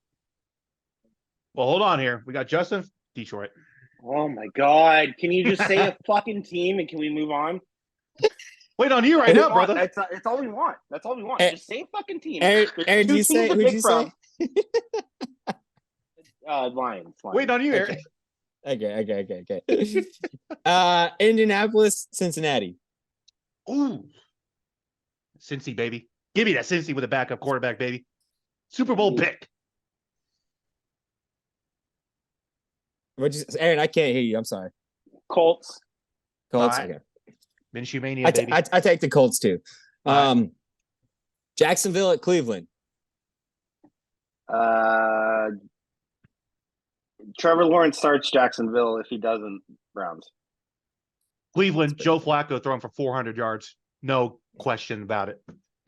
Well, hold on here. We got Justin, Detroit. Oh my God! Can you just say a fucking team and can we move on? Wait on you right now, brother. That's all we want. That's all we want. Just say a fucking team. Aaron, do you say? Who'd you say? Lions. Wait on you, Aaron. Okay. Indianapolis, Cincinnati. Ooh, Cincy, baby. Give me that Cincy with a backup quarterback, baby. Super Bowl pick. What'd you say? Aaron, I can't hear you. I'm sorry. Colts. Right. Okay. Minshew mania, baby. I take the Colts too. Jacksonville at Cleveland. Trevor Lawrence starts Jacksonville. If he doesn't, Browns. Cleveland, Joe Flacco throwing for 400 yards. No question about it.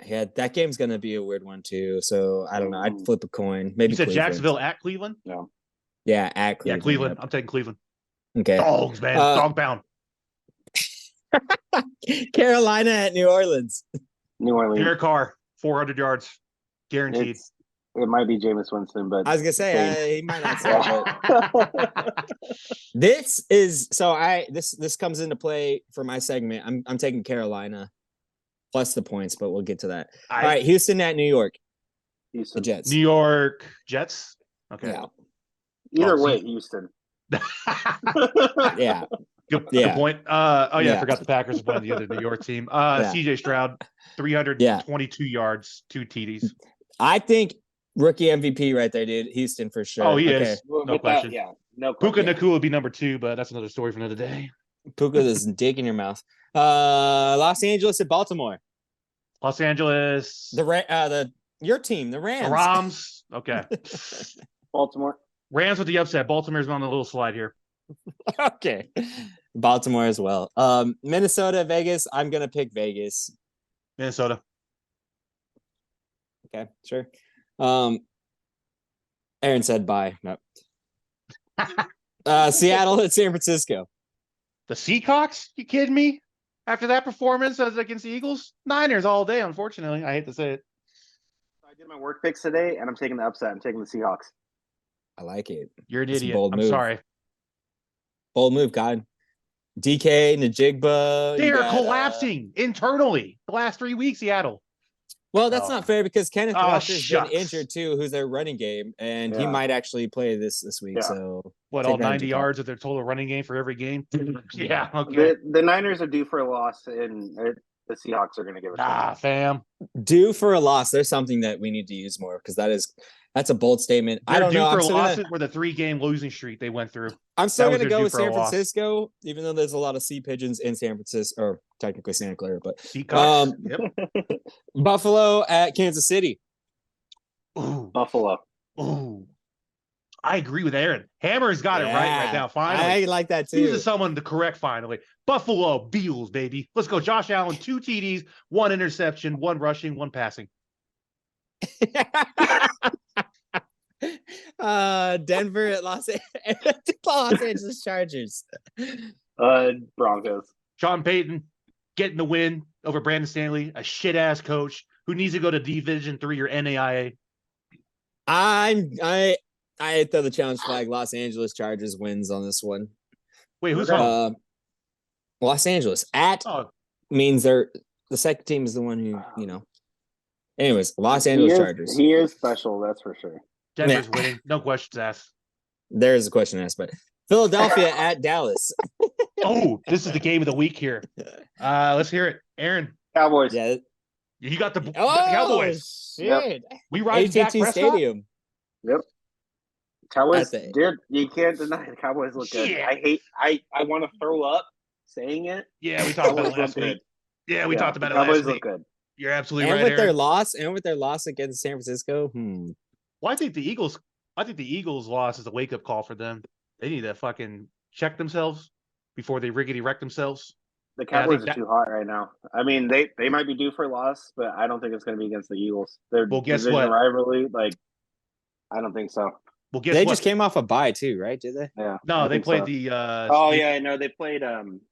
Yeah, that game's going to be a weird one too. So I don't know. I'd flip a coin. Maybe you said Cleveland. Jacksonville at Cleveland? No. Yeah, at Cleveland. Yeah, Cleveland. I'm taking Cleveland. Okay. Dogs, man. Dog pound. Carolina at New Orleans. New Orleans. Derek Carr, 400 yards. Guaranteed. It might be Jameis Winston, but I was gonna say he might not say it. This comes into play for my segment. I'm taking Carolina plus the points, but we'll get to that. All right, Houston at New York. Houston. The Jets. New York Jets. Okay. Yeah. Either way, Houston. Yeah. Good point. I forgot the Packers are playing the other New York team. CJ Stroud, 322 yards, 2 TDs. I think rookie MVP right there, dude. Houston for sure. Oh, he is. No question. No question. Puka Nacua would be number 2, but that's another story for another day. Puka is dick in your mouth. Los Angeles at Baltimore. Los Angeles. Your team, the Rams. The Rams. Okay. Baltimore. Rams with the upset. Baltimore's on a little slide here. Okay. Baltimore as well. Minnesota, Vegas. I'm gonna pick Vegas. Minnesota. Okay, sure. Aaron said bye. No. Seattle at San Francisco. The Seahawks? You kidding me? After that performance as against the Eagles? Niners all day, unfortunately. I hate to say it. I did my work picks today, and I'm taking the upset. I'm taking the Seahawks. I like it. You're an idiot. I'm sorry. Bold move, God. DK, Najigba. They are collapsing internally the last 3 weeks, Seattle. Well, that's not fair because Kenneth Walker's been injured too, who's their running game, and he might actually play this week. Yeah. So what, all 90 yards of their total running game for every game? Yeah, okay. The Niners are due for a loss, and the Seahawks are going to give it. Fam. Due for a loss. There's something that we need to use more because that's a bold statement. I don't know. Due for losses were the 3-game losing streak they went through. I'm still going to go with San Francisco, even though there's a lot of sea pigeons in San Francisco, or technically Santa Clara, but Buffalo at Kansas City. Ooh. Buffalo. Ooh. I agree with Aaron. Hammer's got it right now. Finally, I like that too. He's someone to correct. Finally, Buffalo Bills, baby. Let's go. Josh Allen, 2 TDs, 1 interception, 1 rushing, 1 passing. Denver at Los Angeles Chargers. Broncos. Sean Payton getting the win over Brandon Staley, a shit ass coach who needs to go to Division 3 or NAIA. I throw the challenge flag. Los Angeles Chargers wins on this one. Wait, who's home? Los Angeles means the second team is the one who Anyways, Los Angeles Chargers. He is special, that's for sure. Denver's winning. No questions asked. There is a question asked, but Philadelphia at Dallas. Oh, this is the game of the week here. Let's hear it. Aaron. Cowboys. Yeah. You got the Cowboys. Shit. Yep. We ride Dak Prescott? Stadium. Yep. Cowboys, dude, you can't deny the Cowboys look good. I want to throw up saying it. Yeah, we talked about it last week. Yeah, we talked about it last week. Cowboys look good. You're absolutely right. And with their loss against San Francisco. Well, I think the Eagles loss is a wake up call for them. They need to fucking check themselves before they riggedy wreck themselves. The Cowboys are too hot right now. I mean, they might be due for a loss, but I don't think it's going to be against the Eagles. Their division rivalry, I don't think so. Well, guess they just came off a bye too, right? Did they? Yeah. No, they played the. They played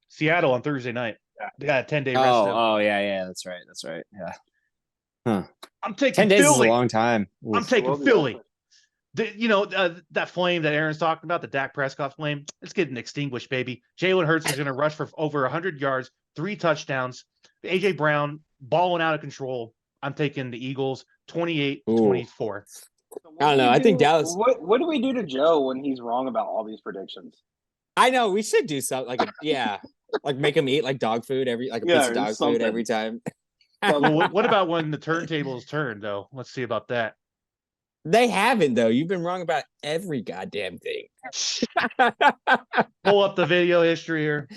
Seattle on Thursday night. Yeah. They got a 10-day rest. Oh, yeah, that's right. Yeah. Huh. I'm taking 10 days Philly. is a long time. I'm taking Philly. That flame that Aaron's talking about, the Dak Prescott flame, it's getting extinguished, baby. Jalen Hurts is going to rush for over 100 yards, 3 touchdowns. AJ Brown balling out of control. I'm taking the Eagles 28-24. I don't know. I think Dallas. What do we do to Joe when he's wrong about all these predictions? I know we should do something like make him eat like dog food piece of dog food every time. Well, what about when the turntables turn though? Let's see about that. They haven't though. You've been wrong about every goddamn thing. Pull up the video history here.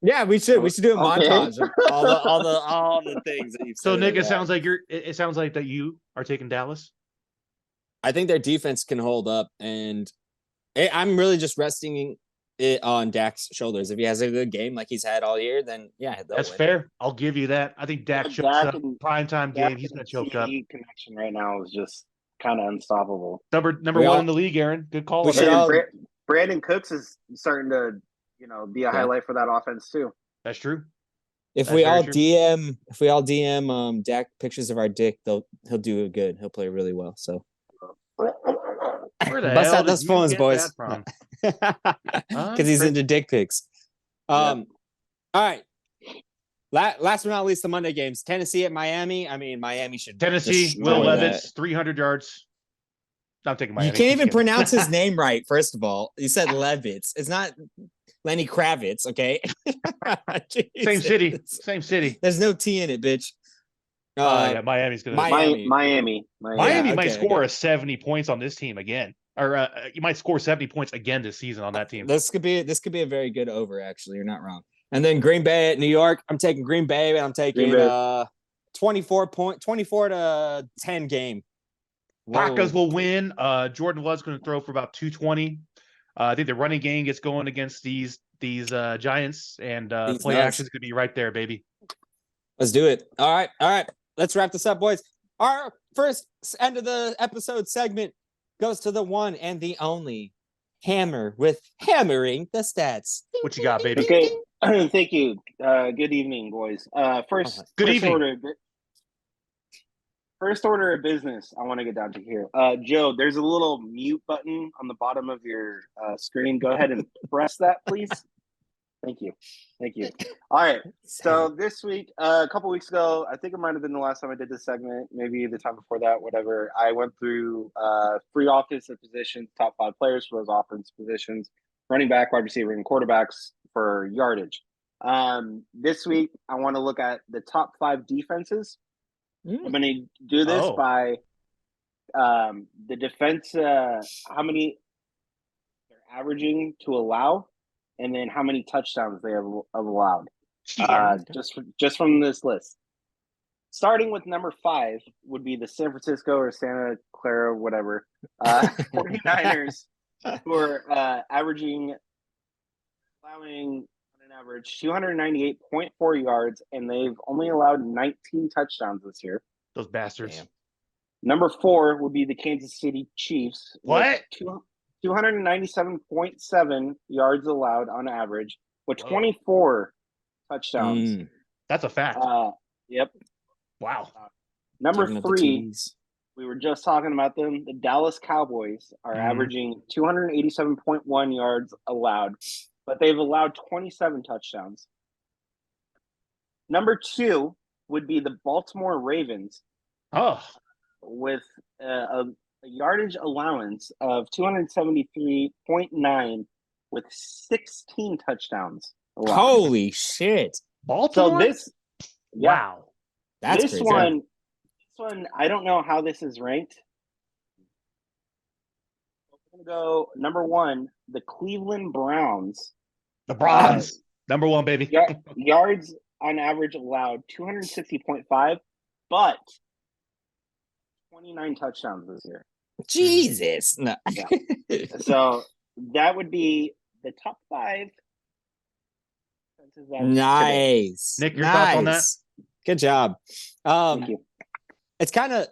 Yeah, we should do a montage of all the things that you've said. So Nick, it sounds like that you are taking Dallas. I think their defense can hold up, and I'm really just resting it on Dak's shoulders. If he has a good game like he's had all year, then that's win. Fair. I'll give you that. I think Dak chokes up. Primetime game, he's gonna choke up. Connection right now is just kind of unstoppable. Number one in the league, Aaron. Good call. Brandon Cooks is starting to, be a highlight for that offense too. That's true. If we all DM Dak pictures of our dick, he'll do it good. He'll play really well. So. Where the Bust hell out those phones, boys. Because he's into dick pics. All right. Last but not least, the Monday games. Tennessee at Miami. I mean, Miami should. Tennessee, Will Levis, 300 yards. I'm taking Miami. You can't even pronounce his name right, first of all. You said Levitz. It's not Lenny Kravitz, okay? Same city. There's no T in it, bitch. Miami's gonna Miami might score 70 points on this team again, or you might score 70 points again this season on that team. This could be a very good over. Actually, you're not wrong. And then Green Bay at New York. I'm taking Green Bay, and I'm taking 24-10 game. Packers will win. Jordan Love's going to throw for about 220. I think the running game gets going against these Giants, and play action is going to be right there, baby. Let's do it. All right. Let's wrap this up, boys. Our first end of the episode segment goes to the one and the only Hammer with hammering the stats. What you got, baby? Okay. Thank you. Good evening, boys. Good evening. Order. First order of business I want to get down to here. Joe, there's a little mute button on the bottom of your screen. Go ahead and press that, please. Thank you. All right. So this week, a couple weeks ago, I think it might have been the last time I did this segment, maybe the time before that, whatever. I went through free offensive positions, top 5 players for those offensive positions, running back, wide receiver, and quarterbacks for yardage. This week, I want to look at the top 5 defenses. I'm going to do this by the defense, how many they're averaging to allow, and then how many touchdowns they have allowed. Just from this list. Starting with number 5 would be the San Francisco or Santa Clara, whatever, 49ers, who are allowing on average 298.4 yards, and they've only allowed 19 touchdowns this year. Those bastards. Damn. Number 4 would be the Kansas City Chiefs. What? 297.7 yards allowed on average with 24 touchdowns. That's a fact. Yep. Wow. Number 3, we were just talking about them. The Dallas Cowboys are averaging 287.1 yards allowed, but they've allowed 27 touchdowns. Number 2 would be the Baltimore Ravens. With a yardage allowance of 273.9 with 16 touchdowns allowed. Holy shit. Baltimore? So this, wow. That's this crazy. one, I don't know how this is ranked. I'm going to go number 1, the Cleveland Browns. The Browns. Number 1, baby. Yards on average allowed 260.5, but 29 touchdowns this year. Jesus. No. Yeah. So that would be the top 5. Nice. Nick, your thoughts on that? Good job. Thank you. It's kind of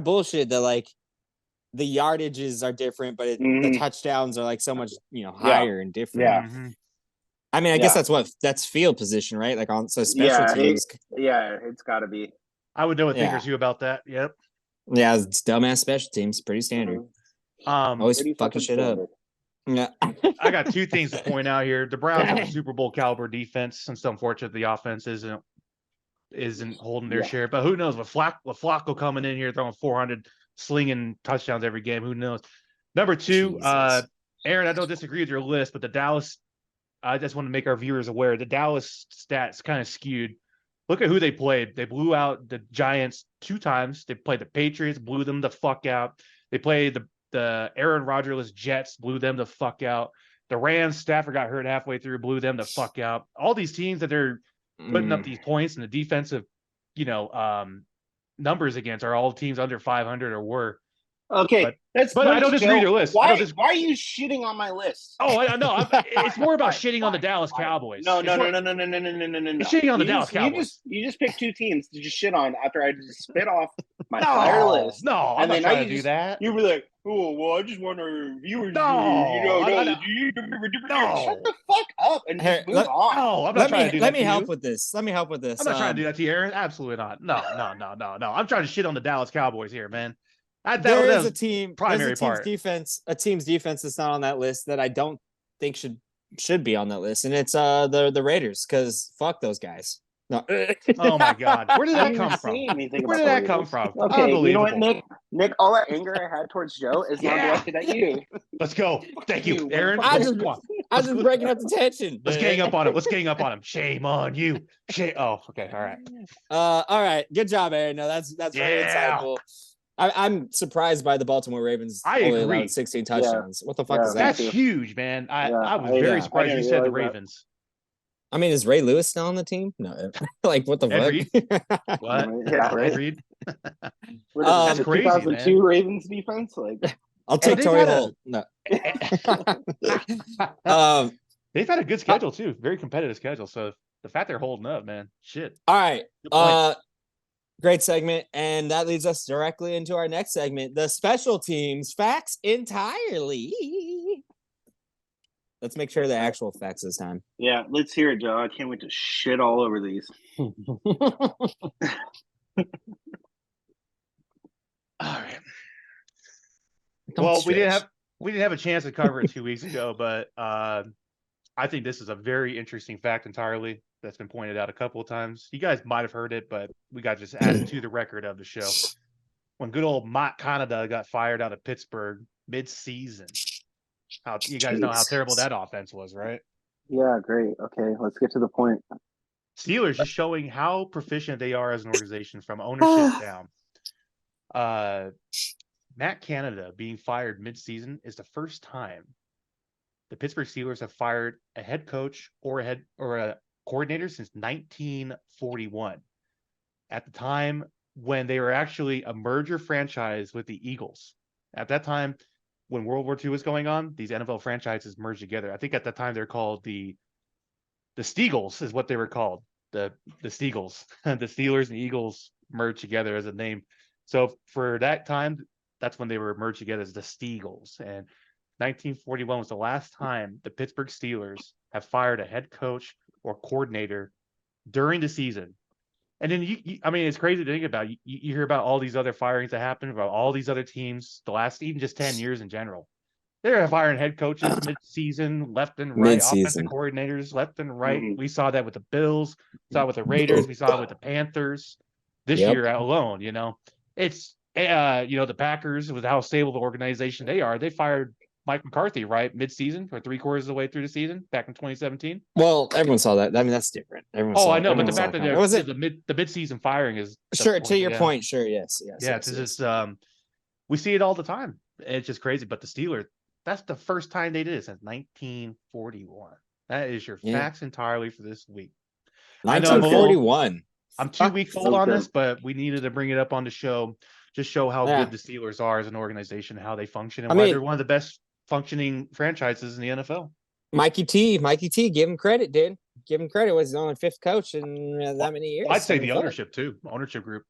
bullshit that like the yardages are different, but the touchdowns are like so much higher and different. Yeah. I mean, I guess that's field position, right? Like on special teams. It's got to be. I would know a thing or two about that. Yep. Yeah, it's dumbass special teams. Pretty standard. Always fucking shit up. Yeah. I got 2 things to point out here. The Browns have a Super Bowl caliber defense, and it's unfortunate the offense isn't holding their share. But who knows? With Flacco coming in here throwing 400, slinging touchdowns every game, who knows? Number 2, Aaron, I don't disagree with your list, but the Dallas. I just want to make our viewers aware. The Dallas stats kind of skewed. Look at who they played. They blew out the Giants 2 times. They played the Patriots, blew them the fuck out. They played the Aaron Rodgers Jets, blew them the fuck out. The Rams, Stafford got hurt halfway through, blew them the fuck out. All these teams that they're putting up these points and the defensive, numbers against are all teams under 500 or were. Okay, but I don't disagree with your list. Why are you shitting on my list? Oh, I know. It's more about shitting on the Dallas Cowboys. No. It's shitting on the Dallas Cowboys. You just picked 2 teams to just shit on after I just spit off my entire list. No, I'm not trying to do that. You were like, oh, well, I just want our viewers to shut the fuck up and just move on. No, I'm not trying to do that. Let me help with this. I'm not trying to do that to you, Aaron. Absolutely not. No. I'm trying to shit on the Dallas Cowboys here, man. There is a team's defense that's not on that list that I don't think should be on that list, and it's the Raiders, because fuck those guys. No. Oh my God, where did that come from? Where did that come from? Okay, you know what, Nick, all that anger I had towards Joe is now directed at you. Let's go. Thank you, Aaron. I was just breaking up the tension. Let's gang up on him. Shame on you. Oh, okay, all right. All right, good job, Aaron. No, that's very insightful. I'm surprised by the Baltimore Ravens. I agree. Allowed 16 touchdowns. What the fuck is that? That's huge, man. I was very surprised you said the Ravens. I mean, is Ray Lewis still on the team? No. Like, what the fuck? What? Yeah, Ed Reed? That's crazy, 2002 man. Ravens defense? Like, I'll take Torrey Holt. No. They've had a good schedule, too. Very competitive schedule. So the fact they're holding up, man. Shit. All right. Great segment. And that leads us directly into our next segment, the special teams facts entirely. Let's make sure the actual facts this time. Yeah, let's hear it, Joe. I can't wait to shit all over these. Well, we didn't have a chance to cover it 2 weeks ago, but I think this is a very interesting fact entirely that's been pointed out a couple of times. You guys might have heard it, but we got to just add it to the record of the show. When good old Matt Canada got fired out of Pittsburgh mid-season, you guys know how terrible that offense was, right? Yeah, great. Okay, let's get to the point. Steelers just showing how proficient they are as an organization from ownership down. Matt Canada being fired mid-season is the first time the Pittsburgh Steelers have fired a head coach or a coordinator since 1941. At the time when they were actually a merger franchise with the Eagles. At that time, when World War II was going on, these NFL franchises merged together. I think at that time they're called the Steagles is what they were called. The Steagles. The Steelers and the Eagles merged together as a name. So for that time, that's when they were merged together as the Steagles. And 1941 was the last time the Pittsburgh Steelers have fired a head coach or coordinator during the season. And then I mean, it's crazy to think about. You hear about all these other firings that happen about all these other teams the last even just 10 years in general. They're firing head coaches mid-season, left and right, offensive coordinators left and right. Mm-hmm. We saw that with the Bills, saw it with the Raiders, we saw it with the Panthers this year alone. It's the Packers, with how stable the organization they are, they fired Mike McCarthy, right? Mid-season or 3/4 of the way through the season back in 2017. Well, everyone saw that. I mean, that's different. I know, but the fact that the mid-season firing is sure to your point. Sure, yes. Yeah, it's just we see it all the time. It's just crazy. But the Steelers, that's the first time they did it since 1941. That is your facts entirely for this week. 1941. I'm 2 weeks old on this, but we needed to bring it up on the show. Just show how good the Steelers are as an organization, how they function, and why they're one of the best functioning franchises in the NFL. Mikey T, give him credit, dude. Give him credit. Was his only fifth coach in that many years. I'd say the ownership too. Ownership group.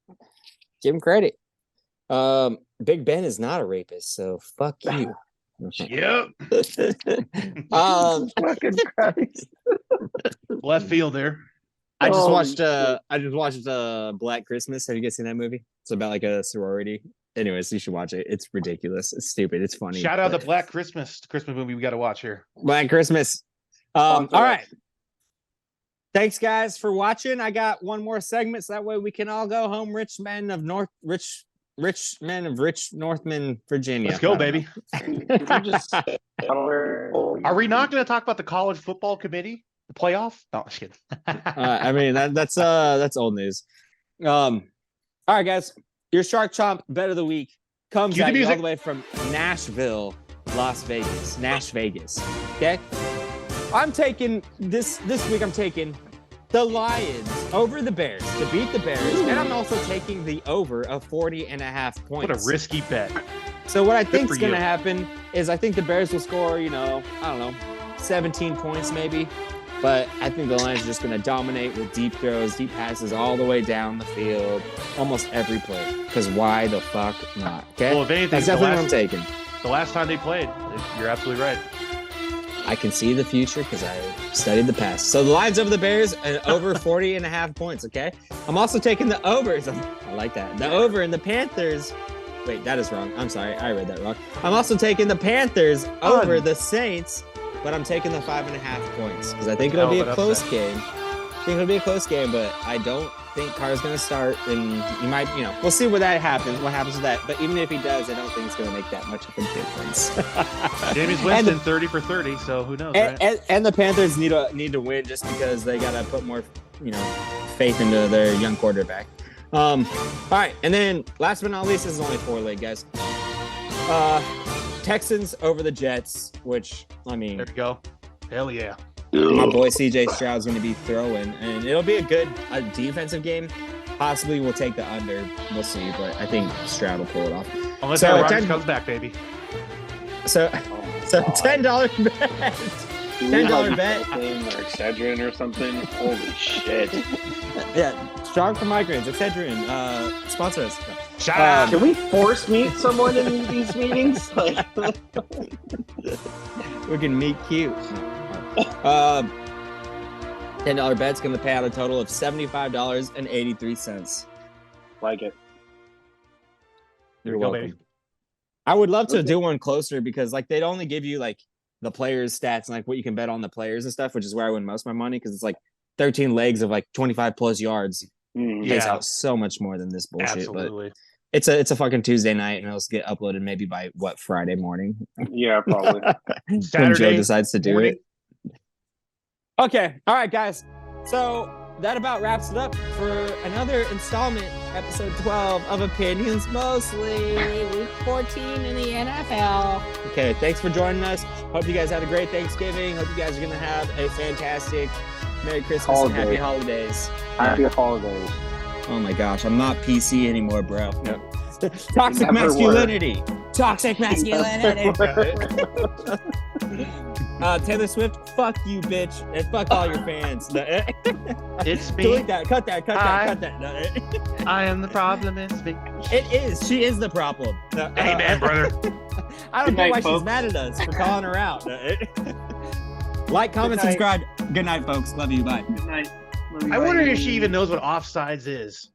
Give him credit. Big Ben is not a rapist, so fuck you. Yep. Fucking Christ. Left field there. I just watched Black Christmas. Have you guys seen that movie? It's about like a sorority. Anyways, you should watch it. It's ridiculous. It's stupid. It's funny. Shout out the Black Christmas movie we got to watch here. Black Christmas. All right. Thanks, guys, for watching. I got one more segment, so that way we can all go home. Rich men of Northman, Virginia. Let's go, baby. Are we not going to talk about the college football committee? The playoff? No, just kidding. I mean, that's old news. All right, guys. Your Shark Chomp bet of the week comes at you all the way from Nashville, Las Vegas. Okay? I'm taking this week. I'm taking the Lions over the Bears to beat the Bears, and I'm also taking the over of 40.5 points. What a risky bet. So what I think is going to happen is I think the Bears will score, I don't know, 17 points maybe. But I think the Lions are just going to dominate with deep throws, deep passes all the way down the field, almost every play. Because why the fuck not? Okay, well, if anything, that's definitely what I'm taking. The last time they played, you're absolutely right. I can see the future because I studied the past. So the Lions over the Bears and over 40.5 points. Okay, I'm also taking the overs. I like that. The over in the Panthers. Wait, that is wrong. I'm sorry, I read that wrong. I'm also taking the Panthers over the Saints. But I'm taking the 5.5 points because I think it'll be a close game. But I don't think Carr's going to start, and he might, we'll see what happens with that. But even if he does, I don't think it's going to make that much of a difference. Jameis Winston 30 for 30, so who knows, right? And the Panthers need to win just because they got to put more, faith into their young quarterback. All right, and then last but not least, this is only 4-leg, guys. Texans over the Jets, which, I mean... There we go. Hell yeah. My boy C.J. Stroud's going to be throwing, and it'll be a good defensive game. Possibly we'll take the under. We'll see, but I think Stroud will pull it off. Unless Aaron Rodgers comes back, baby. So $10 bet. $10 bet. Or Excedrin or something. Holy shit. Yeah, strong for migraines. Excedrin. Sponsor us. Shout out. Can we force meet someone in these meetings? We can meet cute. $10 bet's going to pay out a total of $75.83. Like it. You're welcome. I would love to do one closer because like they'd only give you like the players' stats and like what you can bet on the players and stuff, which is where I win most of my money because it's like 13 legs of like 25 plus yards. Pays out so much more than this bullshit. Absolutely. But it's a fucking Tuesday night and it'll get uploaded maybe by Friday morning. Yeah, probably. Saturday Joe decides to do morning. It. Okay. All right, guys. So that about wraps it up for another installment, episode 12 of Opinions Mostly, week 14 in the NFL. Okay, thanks for joining us. Hope you guys had a great Thanksgiving. Hope you guys are going to have a fantastic Merry Christmas and Happy Holidays. Happy Holidays. Oh my gosh, I'm not PC anymore, bro. No. Toxic masculinity. Toxic masculinity. Taylor Swift, fuck you, bitch, and fuck all your fans. It's me. Delete that. Cut that. I am the problem. It's me. It is. She is the problem. Amen, brother. I don't know why she's mad at us for calling her out. Like, comment, subscribe. Good night, folks. Love you. Bye. Good night. I wonder if she even knows what offsides is.